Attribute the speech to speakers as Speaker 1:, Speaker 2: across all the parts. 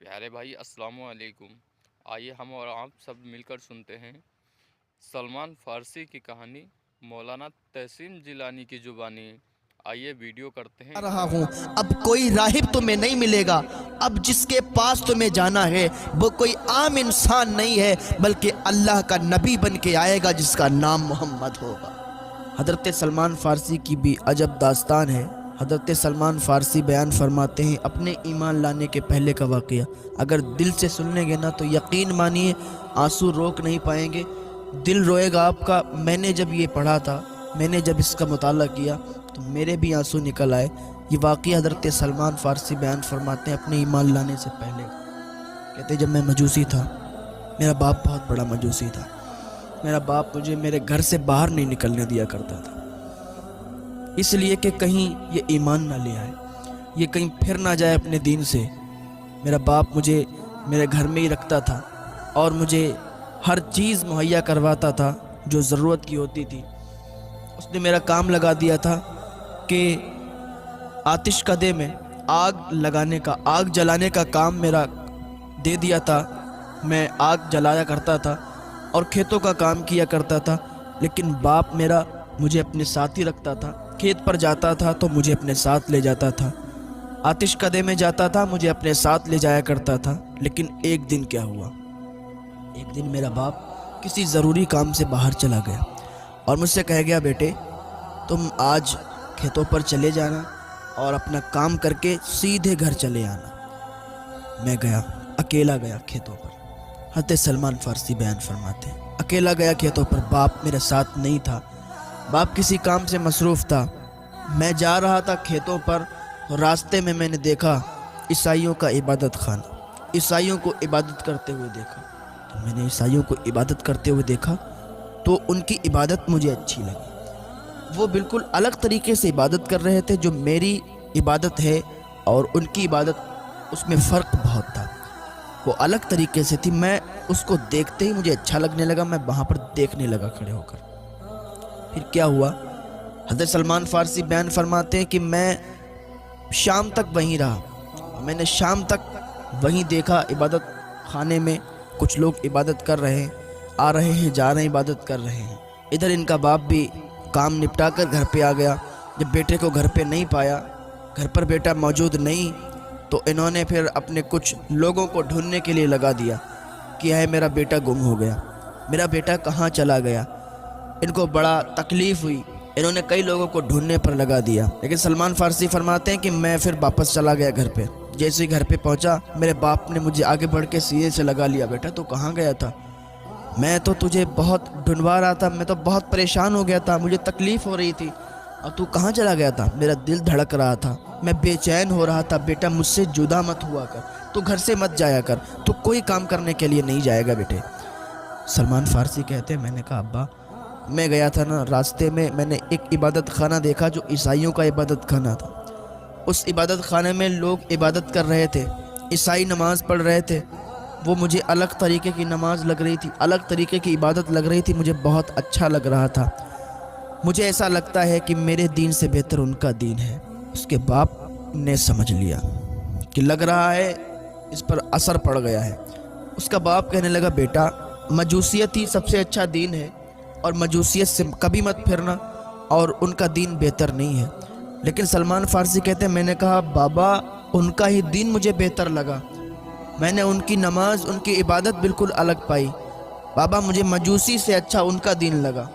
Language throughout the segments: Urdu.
Speaker 1: پیارے بھائی السلام علیکم۔ آئیے ہم اور آپ سب مل کر سنتے ہیں سلمان فارسی کی کہانی مولانا تحسین جیلانی کی زبانی۔ آئیے ویڈیو کرتے ہیں
Speaker 2: رہا
Speaker 1: شروع۔
Speaker 2: ہوں، اب کوئی راہب تمہیں نہیں ملے گا۔ اب جس کے پاس تمہیں جانا ہے وہ کوئی عام انسان نہیں ہے بلکہ اللہ کا نبی بن کے آئے گا جس کا نام محمد ہوگا۔ حضرت سلمان فارسی کی بھی عجب داستان ہے۔ حضرت سلمان فارسی بیان فرماتے ہیں اپنے ایمان لانے کے پہلے کا واقعہ۔ اگر دل سے سن لیں گے نا تو یقین مانیے آنسو روک نہیں پائیں گے، دل روئے گا آپ کا۔ میں نے جب یہ پڑھا تھا، میں نے جب اس کا مطالعہ کیا تو میرے بھی آنسو نکل آئے۔ یہ واقعہ حضرت سلمان فارسی بیان فرماتے ہیں اپنے ایمان لانے سے پہلے۔ کہتے جب میں مجوسی تھا، میرا باپ بہت بڑا مجوسی تھا، میرا باپ مجھے میرے گھر سے باہر نہیں نکلنے دیا کرتا تھا، اس لیے کہ کہیں یہ ایمان نہ لے آئے، یہ کہیں پھر نہ جائے اپنے دین سے۔ میرا باپ مجھے میرے گھر میں ہی رکھتا تھا اور مجھے ہر چیز مہیا کرواتا تھا جو ضرورت کی ہوتی تھی۔ اس نے میرا کام لگا دیا تھا کہ آتش کدے میں آگ جلانے کا کام میرا دے دیا تھا۔ میں آگ جلایا کرتا تھا اور کھیتوں کا کام کیا کرتا تھا، لیکن باپ میرا مجھے اپنے ساتھ ہی رکھتا تھا۔ کھیت پر جاتا تھا تو مجھے اپنے ساتھ لے جاتا تھا، آتش کدے میں جاتا تھا مجھے اپنے ساتھ لے جایا کرتا تھا۔ لیکن ایک دن کیا ہوا، ایک دن میرا باپ کسی ضروری کام سے باہر چلا گیا اور مجھ سے کہہ گیا بیٹے تم آج کھیتوں پر چلے جانا اور اپنا کام کر کے سیدھے گھر چلے آنا۔ میں گیا، اکیلا گیا کھیتوں پر۔ حضرت سلمان فارسی بیان فرماتے ہیں اکیلا گیا کھیتوں پر، باپ میرے ساتھ نہیں تھا، باپ کسی کام سے مصروف تھا۔ میں جا رہا تھا کھیتوں پر، راستے میں نے دیکھا عیسائیوں کا عبادت خانہ، عیسائیوں کو عبادت کرتے ہوئے دیکھا۔ تو میں نے عیسائیوں کو عبادت کرتے ہوئے دیکھا تو ان کی عبادت مجھے اچھی لگی۔ وہ بالکل الگ طریقے سے عبادت کر رہے تھے، جو میری عبادت ہے اور ان کی عبادت، اس میں فرق بہت تھا۔ وہ الگ طریقے سے تھی، میں اس کو دیکھتے ہی مجھے اچھا لگنے لگا، میں وہاں پر دیکھنے لگا کھڑے ہو کر۔ پھر کیا ہوا، حضرت سلمان فارسی بیان فرماتے ہیں کہ میں شام تک وہیں رہا، میں نے شام تک وہیں دیکھا۔ عبادت خانے میں کچھ لوگ عبادت کر رہے ہیں، آ رہے ہیں جا رہے ہیں، عبادت کر رہے ہیں۔ ادھر ان کا باپ بھی کام نپٹا کر گھر پہ آ گیا۔ جب بیٹے کو گھر پہ نہیں پایا، گھر پر بیٹا موجود نہیں، تو انہوں نے پھر اپنے کچھ لوگوں کو ڈھونڈنے کے لیے لگا دیا کہ ہے میرا بیٹا گم ہو گیا، میرا بیٹا کہاں چلا گیا۔ ان کو بڑا تکلیف ہوئی، انہوں نے کئی لوگوں کو ڈھونڈنے پر لگا دیا۔ لیکن سلمان فارسی فرماتے ہیں کہ میں پھر واپس چلا گیا گھر پہ۔ جیسے ہی گھر پہ پہنچا، میرے باپ نے مجھے آگے بڑھ کے سینے سے لگا لیا، بیٹا تو کہاں گیا تھا؟ میں تو تجھے بہت ڈھونڈوا رہا تھا، میں تو بہت پریشان ہو گیا تھا، مجھے تکلیف ہو رہی تھی، اور تو کہاں چلا گیا تھا؟ میرا دل دھڑک رہا تھا، میں بے چین ہو رہا تھا، بیٹا مجھ سے جدا مت ہوا کر، تو گھر سے مت جایا کر، تو کوئی کام کرنے کے لیے نہیں جائے گا بیٹے۔ سلمان فارسی کہتے ہیں میں نے کہا ابا میں گیا تھا نا، راستے میں نے ایک عبادت خانہ دیکھا جو عیسائیوں کا عبادت خانہ تھا۔ اس عبادت خانے میں لوگ عبادت کر رہے تھے، عیسائی نماز پڑھ رہے تھے، وہ مجھے الگ طریقے کی نماز لگ رہی تھی، الگ طریقے کی عبادت لگ رہی تھی، مجھے بہت اچھا لگ رہا تھا۔ مجھے ایسا لگتا ہے کہ میرے دین سے بہتر ان کا دین ہے۔ اس کے باپ نے سمجھ لیا کہ لگ رہا ہے اس پر اثر پڑ گیا ہے۔ اس کا باپ کہنے لگا بیٹا مجوسیت ہی سب سے اچھا دین ہے، اور مجوسیت سے کبھی مت پھرنا، اور ان کا دین بہتر نہیں ہے۔ لیکن سلمان فارسی کہتے ہیں میں نے کہا بابا ان کا ہی دین مجھے بہتر لگا، میں نے ان کی نماز، ان کی عبادت بالکل الگ پائی، بابا مجھے مجوسی سے اچھا ان کا دین لگا۔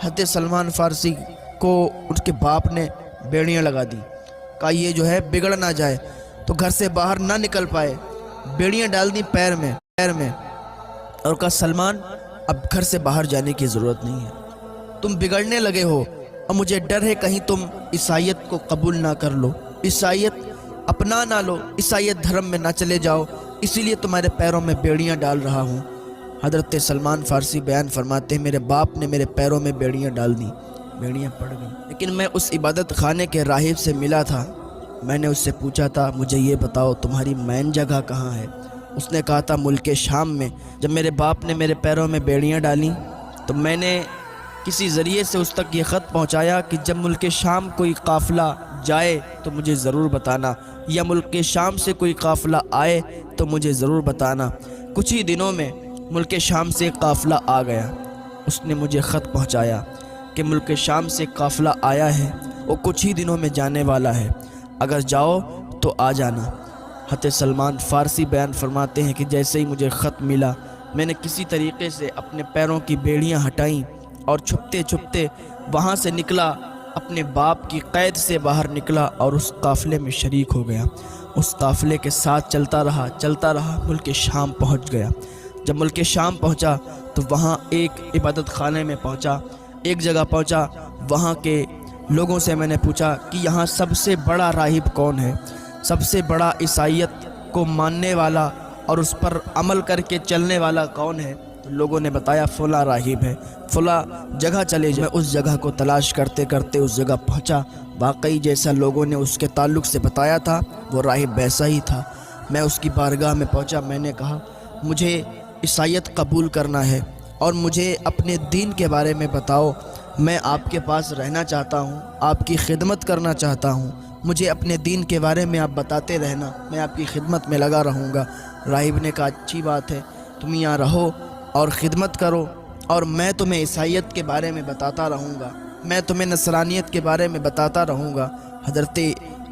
Speaker 2: حضرت سلمان فارسی کو اس کے باپ نے بیڑیاں لگا دی، کہا یہ جو ہے بگڑ نہ جائے تو گھر سے باہر نہ نکل پائے، بیڑیاں ڈال دی پیر میں اور کہا سلمان اب گھر سے باہر جانے کی ضرورت نہیں ہے، تم بگڑنے لگے ہو اور مجھے ڈر ہے کہیں تم عیسائیت کو قبول نہ کر لو، عیسائیت اپنا نہ لو، عیسائیت دھرم میں نہ چلے جاؤ، اسی لیے تمہارے پیروں میں بیڑیاں ڈال رہا ہوں۔ حضرت سلمان فارسی بیان فرماتے ہیں میرے باپ نے میرے پیروں میں بیڑیاں ڈال دیں، بیڑیاں پڑ گئیں۔ لیکن میں اس عبادت خانے کے راہب سے ملا تھا، میں نے اس سے پوچھا تھا مجھے یہ بتاؤ تمہاری مین جگہ کہاں ہے؟ اس نے کہا تھا ملک شام میں۔ جب میرے باپ نے میرے پیروں میں بیڑیاں ڈالیں تو میں نے کسی ذریعے سے اس تک یہ خط پہنچایا کہ جب ملک شام کوئی قافلہ جائے تو مجھے ضرور بتانا، یا ملک شام سے کوئی قافلہ آئے تو مجھے ضرور بتانا۔ کچھ ہی دنوں میں ملک شام سے قافلہ آ گیا۔ اس نے مجھے خط پہنچایا کہ ملک شام سے قافلہ آیا ہے، وہ کچھ ہی دنوں میں جانے والا ہے، اگر جاؤ تو آ جانا۔ حضرت سلمان فارسی بیان فرماتے ہیں کہ جیسے ہی مجھے خط ملا، میں نے کسی طریقے سے اپنے پیروں کی بیڑیاں ہٹائیں اور چھپتے چھپتے وہاں سے نکلا، اپنے باپ کی قید سے باہر نکلا اور اس قافلے میں شریک ہو گیا۔ اس قافلے کے ساتھ چلتا رہا، ملک شام پہنچ گیا۔ جب ملک شام پہنچا تو وہاں ایک عبادت خانے میں پہنچا، ایک جگہ پہنچا، وہاں کے لوگوں سے میں نے پوچھا کہ یہاں سب سے بڑا راہب کون ہے، سب سے بڑا عیسائیت کو ماننے والا اور اس پر عمل کر کے چلنے والا کون ہے؟ تو لوگوں نے بتایا فلاں راہب ہے، فلاں جگہ چلے جائے۔ میں اس جگہ کو تلاش کرتے کرتے اس جگہ پہنچا، واقعی جیسا لوگوں نے اس کے تعلق سے بتایا تھا وہ راہب ویسا ہی تھا۔ میں اس کی بارگاہ میں پہنچا، میں نے کہا مجھے عیسائیت قبول کرنا ہے اور مجھے اپنے دین کے بارے میں بتاؤ، میں آپ کے پاس رہنا چاہتا ہوں، آپ کی خدمت کرنا چاہتا ہوں، مجھے اپنے دین کے بارے میں آپ بتاتے رہنا، میں آپ کی خدمت میں لگا رہوں گا۔ راہب نے کہا اچھی بات ہے، تم یہاں رہو اور خدمت کرو، اور میں تمہیں عیسائیت کے بارے میں بتاتا رہوں گا، میں تمہیں نصرانیت کے بارے میں بتاتا رہوں گا۔ حضرت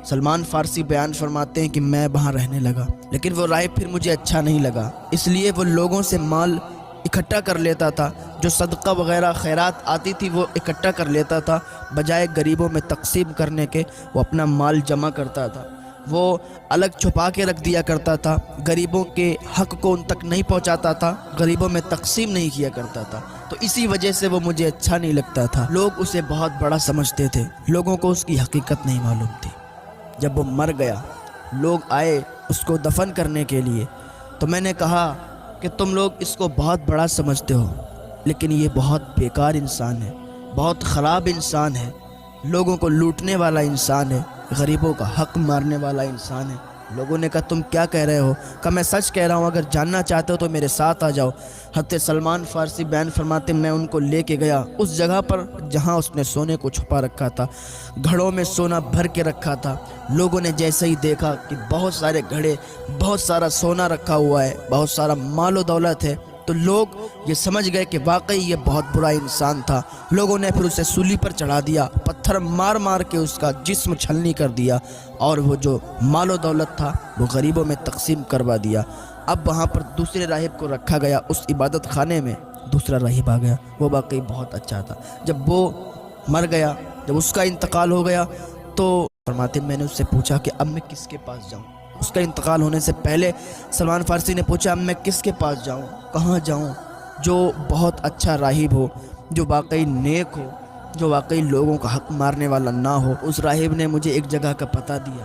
Speaker 2: سلمان فارسی بیان فرماتے ہیں کہ میں وہاں رہنے لگا، لیکن وہ راہب پھر مجھے اچھا نہیں لگا، اس لیے وہ لوگوں سے مال اکٹھا کر لیتا تھا، جو صدقہ وغیرہ خیرات آتی تھی وہ اکٹھا کر لیتا تھا، بجائے غریبوں میں تقسیم کرنے کے وہ اپنا مال جمع کرتا تھا، وہ الگ چھپا کے رکھ دیا کرتا تھا، غریبوں کے حق کو ان تک نہیں پہنچاتا تھا، غریبوں میں تقسیم نہیں کیا کرتا تھا، تو اسی وجہ سے وہ مجھے اچھا نہیں لگتا تھا۔ لوگ اسے بہت بڑا سمجھتے تھے، لوگوں کو اس کی حقیقت نہیں معلوم تھی۔ جب وہ مر گیا، لوگ آئے اس کو دفن کرنے کے لیے، تو میں نے کہا کہ تم لوگ اس کو بہت بڑا سمجھتے ہو، لیکن یہ بہت بیکار انسان ہے، بہت خراب انسان ہے، لوگوں کو لوٹنے والا انسان ہے، غریبوں کا حق مارنے والا انسان ہے۔ لوگوں نے کہا تم کیا کہہ رہے ہو؟ کہا میں سچ کہہ رہا ہوں، اگر جاننا چاہتے ہو تو میرے ساتھ آ جاؤ۔ حضرت سلمان فارسی بیان فرماتے میں ان کو لے کے گیا اس جگہ پر جہاں اس نے سونے کو چھپا رکھا تھا، گھڑوں میں سونا بھر کے رکھا تھا۔ لوگوں نے جیسے ہی دیکھا کہ بہت سارے گھڑے، بہت سارا سونا رکھا ہوا ہے، بہت سارا مال و دولت ہے، تو لوگ یہ سمجھ گئے کہ واقعی یہ بہت برا انسان تھا۔ لوگوں نے پھر اسے سولی پر چڑھا دیا، پتھر مار مار کے اس کا جسم چھلنی کر دیا، اور وہ جو مال و دولت تھا وہ غریبوں میں تقسیم کروا دیا۔ اب وہاں پر دوسرے راہب کو رکھا گیا، اس عبادت خانے میں دوسرا راہب آ گیا، وہ واقعی بہت اچھا تھا۔ جب وہ مر گیا، جب اس کا انتقال ہو گیا، تو فرماتے میں نے اس سے پوچھا کہ اب میں کس کے پاس جاؤں؟ اس کا انتقال ہونے سے پہلے سلمان فارسی نے پوچھا اب میں کس کے پاس جاؤں، کہاں جاؤں؟ جو بہت اچھا راہب ہو، جو واقعی نیک ہو، جو واقعی لوگوں کا حق مارنے والا نہ ہو۔ اس راہب نے مجھے ایک جگہ کا پتہ دیا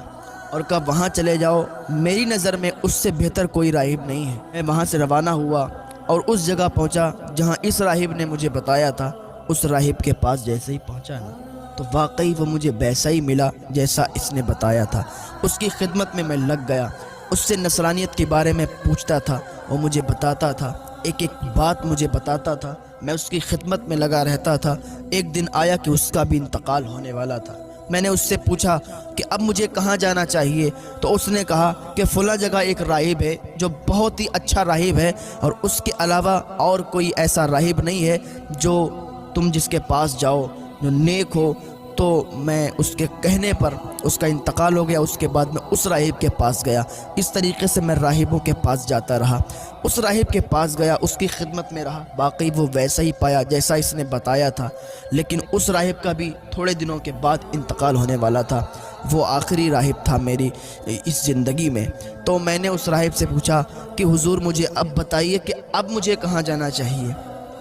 Speaker 2: اور کہا وہاں چلے جاؤ، میری نظر میں اس سے بہتر کوئی راہب نہیں ہے۔ میں وہاں سے روانہ ہوا اور اس جگہ پہنچا جہاں اس راہب نے مجھے بتایا تھا۔ اس راہب کے پاس جیسے ہی پہنچا نا، تو واقعی وہ مجھے ویسا ہی ملا جیسا اس نے بتایا تھا۔ اس کی خدمت میں لگ گیا، اس سے نصرانیت کے بارے میں پوچھتا تھا، وہ مجھے بتاتا تھا، ایک ایک بات مجھے بتاتا تھا، میں اس کی خدمت میں لگا رہتا تھا۔ ایک دن آیا کہ اس کا بھی انتقال ہونے والا تھا۔ میں نے اس سے پوچھا کہ اب مجھے کہاں جانا چاہیے، تو اس نے کہا کہ فلاں جگہ ایک راہب ہے جو بہت ہی اچھا راہب ہے، اور اس کے علاوہ اور کوئی ایسا راہب نہیں ہے جو تم جس کے پاس جاؤ جو نیک ہو۔ تو میں اس کے کہنے پر اس کا انتقال ہو گیا، اس کے بعد میں اس راہب کے پاس گیا۔ اس طریقے سے میں راہبوں کے پاس جاتا رہا، اس راہب کے پاس گیا، اس کی خدمت میں رہا، واقعی وہ ویسا ہی پایا جیسا اس نے بتایا تھا۔ لیکن اس راہب کا بھی تھوڑے دنوں کے بعد انتقال ہونے والا تھا، وہ آخری راہب تھا میری اس زندگی میں۔ تو میں نے اس راہب سے پوچھا کہ حضور مجھے اب بتائیے کہ اب مجھے کہاں جانا چاہیے۔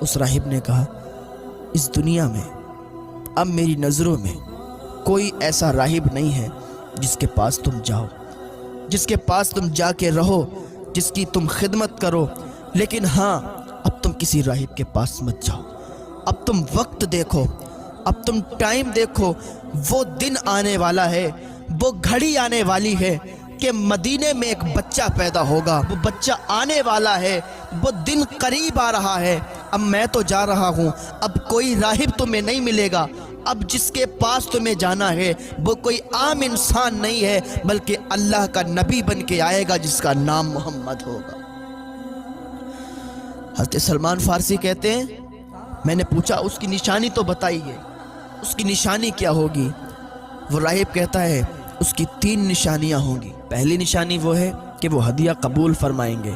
Speaker 2: اس راہب نے کہا اس دنیا میں اب میری نظروں میں کوئی ایسا راہب نہیں ہے جس کے پاس تم جاؤ، جس کے پاس تم جا کے رہو، جس کی تم خدمت کرو، لیکن ہاں اب تم کسی راہب کے پاس مت جاؤ، اب تم وقت دیکھو، اب تم ٹائم دیکھو، وہ دن آنے والا ہے، وہ گھڑی آنے والی ہے کہ مدینے میں ایک بچہ پیدا ہوگا، وہ بچہ آنے والا ہے، وہ دن قریب آ رہا ہے۔ اب میں تو جا رہا ہوں، اب کوئی راہب تمہیں نہیں ملے گا، اب جس کے پاس تمہیں جانا ہے وہ کوئی عام انسان نہیں ہے بلکہ اللہ کا نبی بن کے آئے گا جس کا نام محمد ہوگا۔ حضرت سلمان فارسی کہتے ہیں میں نے پوچھا اس کی نشانی تو بتائیے، اس کی نشانی کیا ہوگی؟ وہ راہب کہتا ہے اس کی 3 نشانیاں ہوں گی۔ پہلی نشانی وہ ہے کہ وہ ہدیہ قبول فرمائیں گے،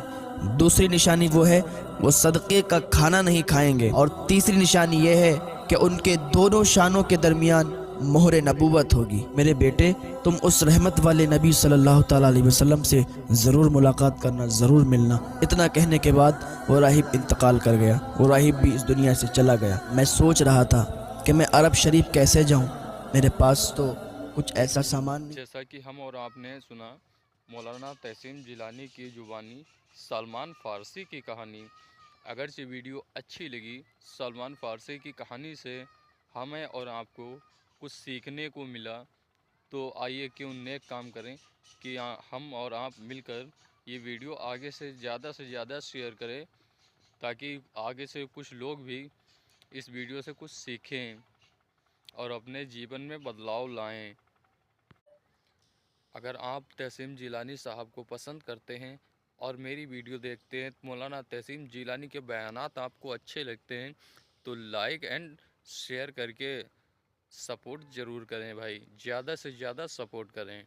Speaker 2: دوسری نشانی وہ ہے وہ صدقے کا کھانا نہیں کھائیں گے، اور تیسری نشانی یہ ہے کہ ان کے دونوں شانوں کے درمیان مہر نبوت ہوگی۔ میرے بیٹے تم اس رحمت والے نبی صلی اللہ تعالیٰ علیہ وسلم سے ضرور ملاقات کرنا، ضرور ملنا۔ اتنا کہنے کے بعد وہ راہب انتقال کر گیا، وہ راہب بھی اس دنیا سے چلا گیا۔ میں سوچ رہا تھا کہ میں عرب شریف کیسے جاؤں، میرے پاس تو کچھ ایسا سامان نہیں۔
Speaker 1: جیسا کہ ہم اور آپ نے سنا مولانا تسیم جیلانی کی زبانی سلمان فارسی کی کہانی۔ اگرچہ ویڈیو اچھی لگی، سلمان فارسی کی کہانی سے ہمیں اور آپ کو کچھ سیکھنے کو ملا، تو آئیے کیوں نیک کام کریں کہ ہم اور آپ مل کر یہ ویڈیو آگے سے زیادہ شیئر کریں، تاکہ آگے سے کچھ لوگ بھی اس ویڈیو سے کچھ سیکھیں اور اپنے جیون میں بدلاؤ لائیں۔ اگر آپ تسیم جیلانی صاحب کو پسند کرتے ہیں اور میری ویڈیو دیکھتے ہیں، مولانا تسیم جیلانی کے بیانات آپ کو اچھے لگتے ہیں، تو لائک اینڈ شیئر کر کے سپورٹ ضرور کریں بھائی، زیادہ سے زیادہ سپورٹ کریں۔